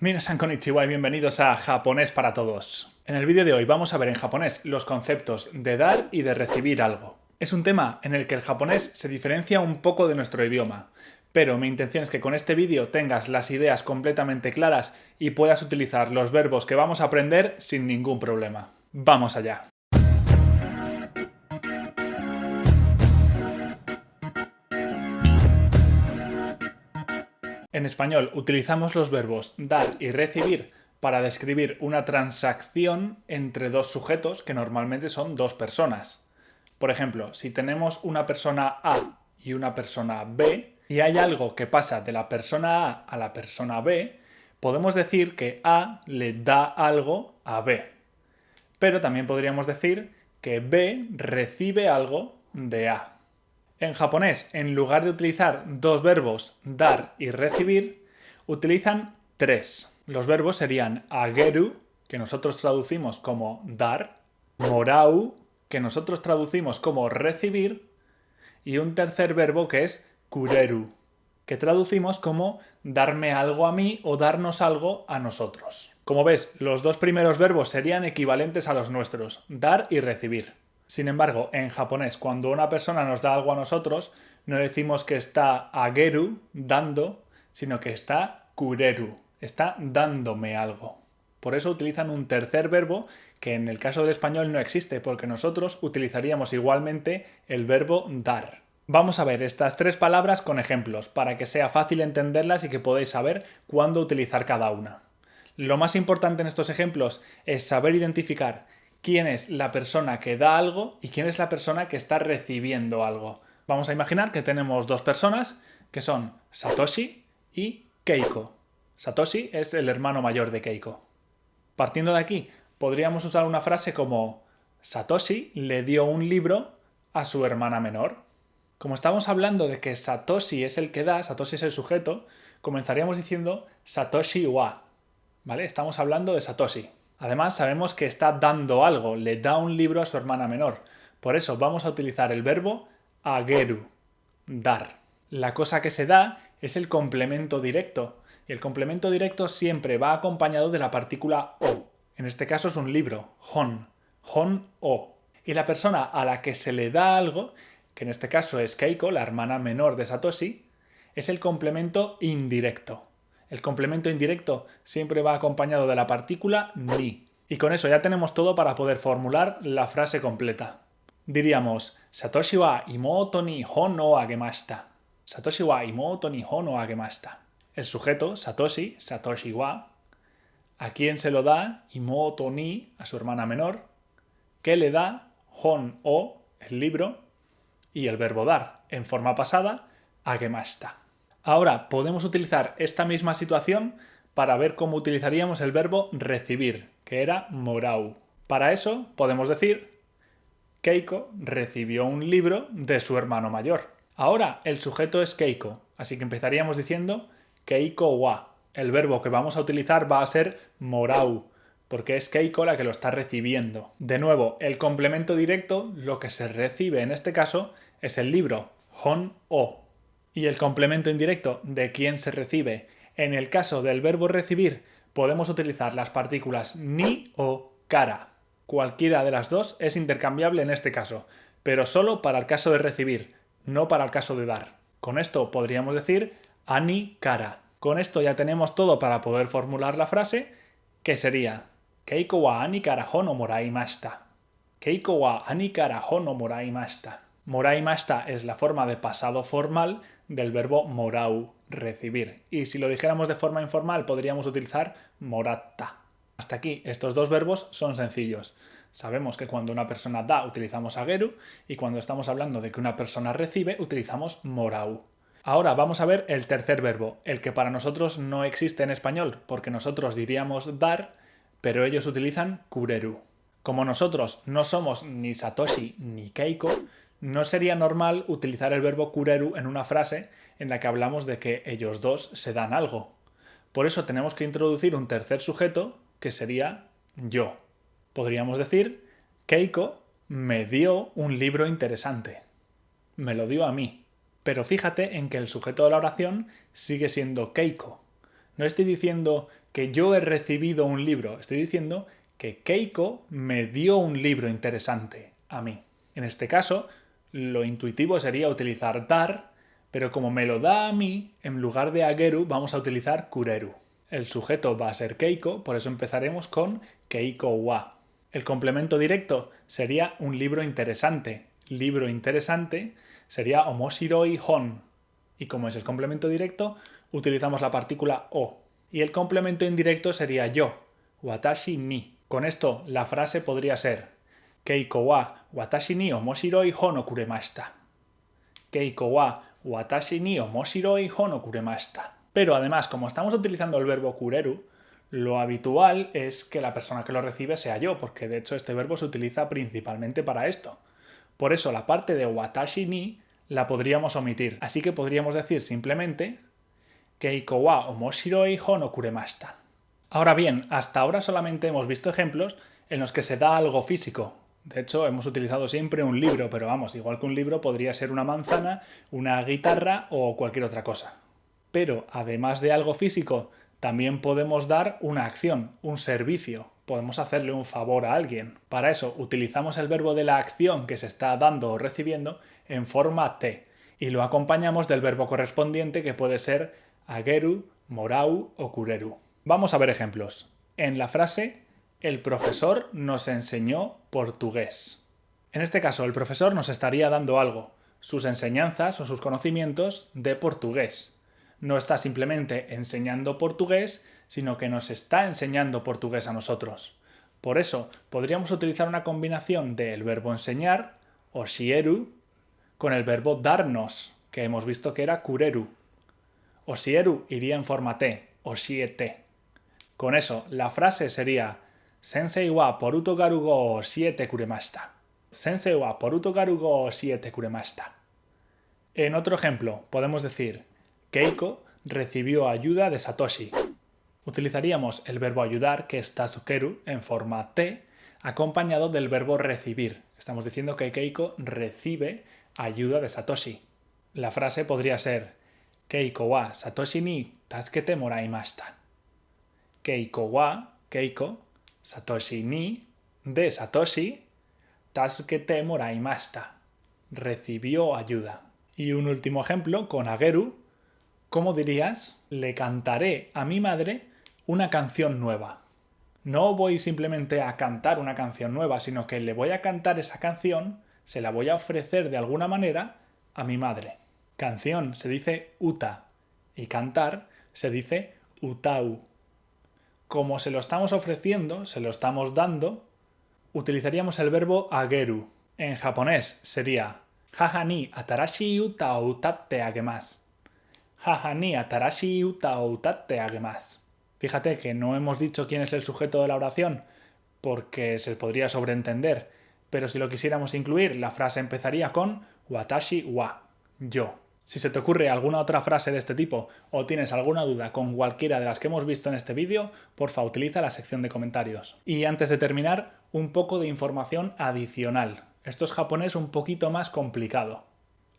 Minasan konnichiwa y bienvenidos a Japonés para Todos. En el vídeo de hoy vamos a ver en japonés los conceptos de dar y de recibir algo. Es un tema en el que el japonés se diferencia un poco de nuestro idioma, pero mi intención es que con este vídeo tengas las ideas completamente claras y puedas utilizar los verbos que vamos a aprender sin ningún problema. ¡Vamos allá! En español utilizamos los verbos dar y recibir para describir una transacción entre dos sujetos que normalmente son dos personas. Por ejemplo, si tenemos una persona A y una persona B y hay algo que pasa de la persona A a la persona B, podemos decir que A le da algo a B. Pero también podríamos decir que B recibe algo de A. En japonés, en lugar de utilizar dos verbos, dar y recibir, utilizan tres. Los verbos serían ageru, que nosotros traducimos como dar, morau, que nosotros traducimos como recibir, y un tercer verbo que es kureru, que traducimos como darme algo a mí o darnos algo a nosotros. Como ves, los dos primeros verbos serían equivalentes a los nuestros, dar y recibir. Sin embargo, en japonés, cuando una persona nos da algo a nosotros, no decimos que está ageru, dando, sino que está kureru, está dándome algo. Por eso utilizan un tercer verbo que en el caso del español no existe, porque nosotros utilizaríamos igualmente el verbo dar. Vamos a ver estas tres palabras con ejemplos, para que sea fácil entenderlas y que podáis saber cuándo utilizar cada una. Lo más importante en estos ejemplos es saber identificar quién es la persona que da algo y quién es la persona que está recibiendo algo. Vamos a imaginar que tenemos dos personas que son Satoshi y Keiko. Satoshi es el hermano mayor de Keiko. Partiendo de aquí, podríamos usar una frase como Satoshi le dio un libro a su hermana menor. Como estamos hablando de que Satoshi es el que da, Satoshi es el sujeto, comenzaríamos diciendo Satoshi wa. ¿Vale? Estamos hablando de Satoshi. Además, sabemos que está dando algo, le da un libro a su hermana menor. Por eso vamos a utilizar el verbo ageru, dar. La cosa que se da es el complemento directo. Y el complemento directo siempre va acompañado de la partícula o. En este caso es un libro, hon o. Y la persona a la que se le da algo, que en este caso es Keiko, la hermana menor de Satoshi, es el complemento indirecto. El complemento indirecto siempre va acompañado de la partícula ni. Y con eso ya tenemos todo para poder formular la frase completa. Diríamos, Satoshi wa imoto ni hon o agemashita. Satoshi wa imoto ni hon o agemashita. El sujeto, Satoshi, Satoshi wa, a quién se lo da, imoto ni, a su hermana menor, que le da, hon o, el libro, y el verbo dar, en forma pasada, agemashita. Ahora podemos utilizar esta misma situación para ver cómo utilizaríamos el verbo recibir, que era morau. Para eso podemos decir Keiko recibió un libro de su hermano mayor. Ahora el sujeto es Keiko, así que empezaríamos diciendo Keiko wa. El verbo que vamos a utilizar va a ser morau, porque es Keiko la que lo está recibiendo. De nuevo, el complemento directo, lo que se recibe en este caso, es el libro, hon o. Y el complemento indirecto de quién se recibe. En el caso del verbo recibir, podemos utilizar las partículas ni o kara. Cualquiera de las dos es intercambiable en este caso, pero solo para el caso de recibir, no para el caso de dar. Con esto podríamos decir ani kara. Con esto ya tenemos todo para poder formular la frase, que sería Keiko wa ani kara hon o moraimashita. Keiko wa ani kara hon o moraimashita. Moraimashita es la forma de pasado formal del verbo morau, recibir. Y si lo dijéramos de forma informal, podríamos utilizar moratta. Hasta aquí, estos dos verbos son sencillos. Sabemos que cuando una persona da, utilizamos ageru, y cuando estamos hablando de que una persona recibe, utilizamos morau. Ahora vamos a ver el tercer verbo, el que para nosotros no existe en español, porque nosotros diríamos dar, pero ellos utilizan kureru. Como nosotros no somos ni Satoshi ni Keiko, no sería normal utilizar el verbo kureru en una frase en la que hablamos de que ellos dos se dan algo. Por eso tenemos que introducir un tercer sujeto que sería yo. Podríamos decir, Keiko me dio un libro interesante. Me lo dio a mí. Pero fíjate en que el sujeto de la oración sigue siendo Keiko. No estoy diciendo que yo he recibido un libro. Estoy diciendo que Keiko me dio un libro interesante a mí. En este caso, lo intuitivo sería utilizar dar, pero como me lo da a mí, en lugar de ageru vamos a utilizar kureru. El sujeto va a ser Keiko, por eso empezaremos con Keiko wa. El complemento directo sería un libro interesante. Libro interesante sería omoshiroi hon. Y como es el complemento directo, utilizamos la partícula o. Y el complemento indirecto sería yo, watashi ni. Con esto la frase podría ser Keiko wa watashi ni omoshiroi hon o kuremashita. Keiko wa watashi ni omoshiroi hon o kuremashita. Pero además, como estamos utilizando el verbo kureru, lo habitual es que la persona que lo recibe sea yo, porque de hecho este verbo se utiliza principalmente para esto. Por eso la parte de watashi ni la podríamos omitir. Así que podríamos decir simplemente Keiko wa omoshiroi hon o kuremashita. Ahora bien, hasta ahora solamente hemos visto ejemplos en los que se da algo físico. De hecho, hemos utilizado siempre un libro, pero vamos, igual que un libro podría ser una manzana, una guitarra o cualquier otra cosa. Pero además de algo físico, también podemos dar una acción, un servicio. Podemos hacerle un favor a alguien. Para eso utilizamos el verbo de la acción que se está dando o recibiendo en forma te y lo acompañamos del verbo correspondiente que puede ser ageru, morau o kureru. Vamos a ver ejemplos. En la frase, el profesor nos enseñó portugués. En este caso, el profesor nos estaría dando algo, sus enseñanzas o sus conocimientos de portugués. No está simplemente enseñando portugués, sino que nos está enseñando portugués a nosotros. Por eso, podríamos utilizar una combinación del verbo enseñar, oshieru, con el verbo darnos, que hemos visto que era kureru. Oshieru iría en forma te, oshiete. Con eso, la frase sería Sensei wa poruto garu go oshiete kuremashita. Sensei wa poruto garu go oshiete kuremashita. En otro ejemplo, podemos decir Keiko recibió ayuda de Satoshi. Utilizaríamos el verbo ayudar, que es tasukeru, en forma te, acompañado del verbo recibir. Estamos diciendo que Keiko recibe ayuda de Satoshi. La frase podría ser Keiko wa Satoshi ni tasukete moraimashita. Keiko wa, Keiko, Satoshi ni, de Satoshi, tasukete moraimashita. Recibió ayuda. Y un último ejemplo con ageru. ¿Cómo dirías? Le cantaré a mi madre una canción nueva. No voy simplemente a cantar una canción nueva, sino que le voy a cantar esa canción, se la voy a ofrecer de alguna manera a mi madre. Canción se dice uta y cantar se dice utau. Como se lo estamos ofreciendo, se lo estamos dando, utilizaríamos el verbo ageru. En japonés sería haha ni atarashi uta o utatte agemasu. Haha ni atarashi uta o utatte agemasu. Fíjate que no hemos dicho quién es el sujeto de la oración porque se podría sobreentender, pero si lo quisiéramos incluir, la frase empezaría con watashi wa, yo. Si se te ocurre alguna otra frase de este tipo o tienes alguna duda con cualquiera de las que hemos visto en este vídeo, porfa utiliza la sección de comentarios. Y antes de terminar, un poco de información adicional. Esto es japonés un poquito más complicado.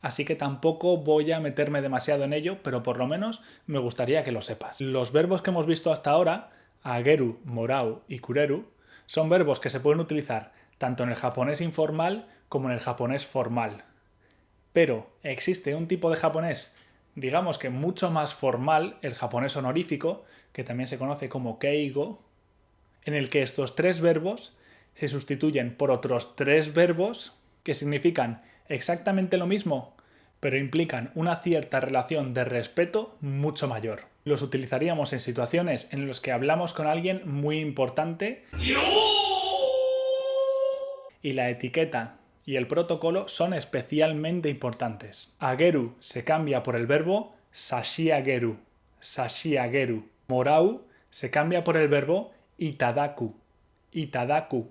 Así que tampoco voy a meterme demasiado en ello, pero por lo menos me gustaría que lo sepas. Los verbos que hemos visto hasta ahora, ageru, morau y kureru, son verbos que se pueden utilizar tanto en el japonés informal como en el japonés formal. Pero existe un tipo de japonés, digamos que mucho más formal, el japonés honorífico, que también se conoce como keigo, en el que estos tres verbos se sustituyen por otros tres verbos que significan exactamente lo mismo, pero implican una cierta relación de respeto mucho mayor. Los utilizaríamos en situaciones en las que hablamos con alguien muy importante y la etiqueta y el protocolo son especialmente importantes. Ageru se cambia por el verbo sashiageru, sashiageru. Morau se cambia por el verbo itadaku, itadaku.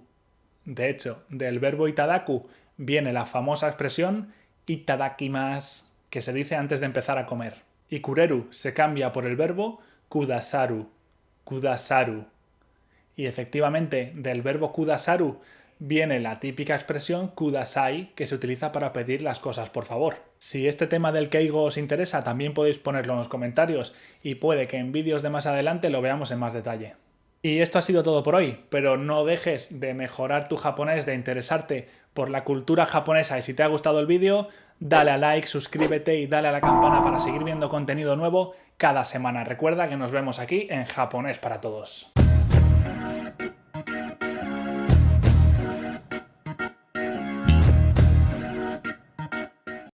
De hecho, del verbo itadaku viene la famosa expresión itadakimasu, que se dice antes de empezar a comer. Y kureru se cambia por el verbo kudasaru, kudasaru. Y efectivamente, del verbo kudasaru viene la típica expresión kudasai que se utiliza para pedir las cosas por favor. Si este tema del keigo os interesa, también podéis ponerlo en los comentarios y puede que en vídeos de más adelante lo veamos en más detalle. Y esto ha sido todo por hoy, pero no dejes de mejorar tu japonés, de interesarte por la cultura japonesa, y si te ha gustado el vídeo, dale a like, suscríbete y dale a la campana para seguir viendo contenido nuevo cada semana. Recuerda que nos vemos aquí en Japonés para Todos.